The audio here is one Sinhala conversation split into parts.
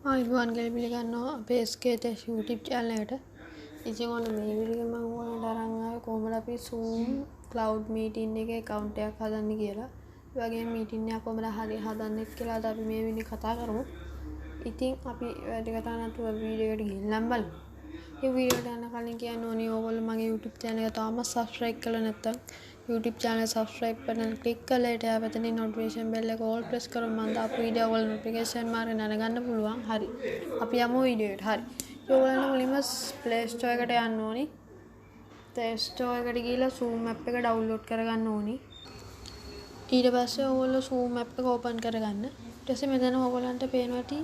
ආයුබෝවන් කියලා පිළිගන්නවා අපේ SKTS YouTube channel එකට. ඉතින් ඔන්න මේ වීඩියෝ එක මම ඔයාලට අරන් ආවේ කොහොමද අපි Zoom cloud meeting එකේ account එකක් හදන්නේ කියලා. ඒ වගේම meeting එකක් කොහොමද හදන්නේ කියලා අද අපි මේ වෙලාවේ කතා කරමු. ඉතින් අපි වැඩි කතා නැතුව වීඩියෝ එකට ගිහින් බලමු. මේ වීඩියෝ එක යන කලින් කියන්න ඕනේ ඕගොල්ලෝ මගේ YouTube channel එක තාමත් subscribe කරලා නැත්නම් YouTube channel subscribe button click කරලා ඊට පස්සේ notification bell එක all press කරොත් මම දාපු වීඩියෝ වල notification මාර්ගෙන් අරගන්න පුළුවන්. හරි. අපි යමු වීඩියෝ එකට. හරි. ඔයගොල්ලෝ මුලින්ම Play Store එකට යන්න ඕනි. Play Store එකට ගිහලා Zoom app එක download කරගන්න ඕනි. ඊට පස්සේ ඔයගොල්ලෝ Zoom app එක open කරගන්න. ඊට පස්සේ මෙතන ඔයගොල්ලන්ට පේනවා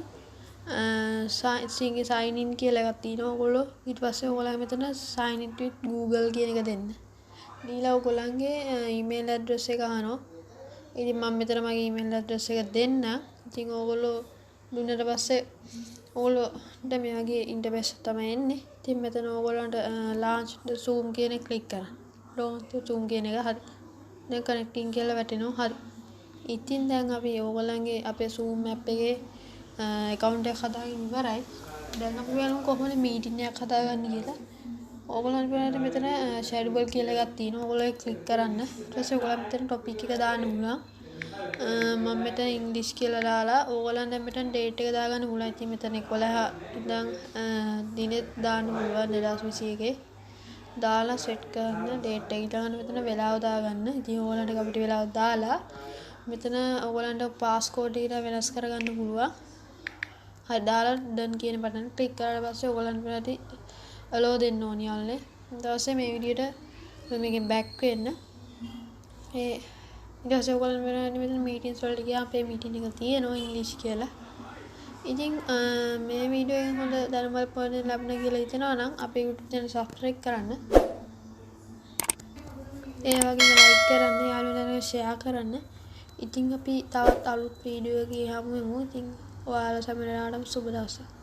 sign in කියලා එකක් තියෙනවා. ඔයගොල්ලෝ ඊට පස්සේ ඔයගොල්ලෝ මෙතන sign in with Google කියන එක දෙන්න. දීලා ඔයගොල්ලන්ගේ email address එක අහනවා. ඉතින් මම මෙතන මගේ email address එක දෙන්න. ඉතින් ඔයගොල්ලෝ දුන්නට පස්සේ ඔයගොල්ලෝට මෙයාගේ interface තමයි එන්නේ. ඉතින් මෙතන ඔයගොල්ලන්ට launch the Zoom කියන එක click කරන්න. launch the Zoom කියන එක හරි. දැන් connecting කියලා වැටෙනවා. හරි. ඉතින් දැන් අපි ඔයගොල්ලන්ගේ අපේ Zoom app එකේ account එක හදාගෙන ඉවරයි. දැන් අපි බලමු කොහොමද meeting එකක් හදාගන්නේ කියලා. ඔයගොල්ලන් බලන්න මෙතන schedule කියලා එකක් තියෙනවා. ඔයගොල්ලෝ ඒක click කරන්න. ඊට පස්සේ ඔයගොල්ලන් මෙතන topic එක දාන්න පුළුවන්. මම මෙතන English කියලා දාලා ඔයගොල්ලන් දැන් මෙතන date එක දාගන්න පුළුවන්. ඉතින් මෙතන 11 ඉඳන් දිනෙත් දාන්න පුළුවන් 2021. දාලා set කරන්න date එක ඊළඟට මෙතන වෙලාව දාගන්න. ඉතින් ඔයගොල්ලන්ට අපිට වෙලාව දාලා මෙතන ඔයගොල්ලන්ට passcode එක වෙනස් කරගන්න පුළුවන්. හරි දාලා done කියන බටන් click කරලා පස්සේ ඔයගොල්ලන් වෙලාවට allow දෙන්න ඕනි යාළුවනේ. ඊට පස්සේ මේ විදියට මේකෙන් back වෙන්න. ඊට පස්සේ ඔයගොල්ලන් මෙතන meetings වලට ගියාම අපේ meeting එක තියෙනවා English කියලා. ඉතින් මේ වීඩියෝ එකෙන් හොඳ දැනුමක් පොඩ්ඩක් ලැබුණා කියලා හිතනවා නම් අපේ YouTube channel subscribe කරන්න. ඒ වගේම like කරන්න, යාළුවන්ට share කරන්න. ඉතින් අපි තවත් අලුත් වීඩියෝ එකකින් හමු වෙමු. ඉතින් ඔයාලා සමහරවිට සුබ දවසක්.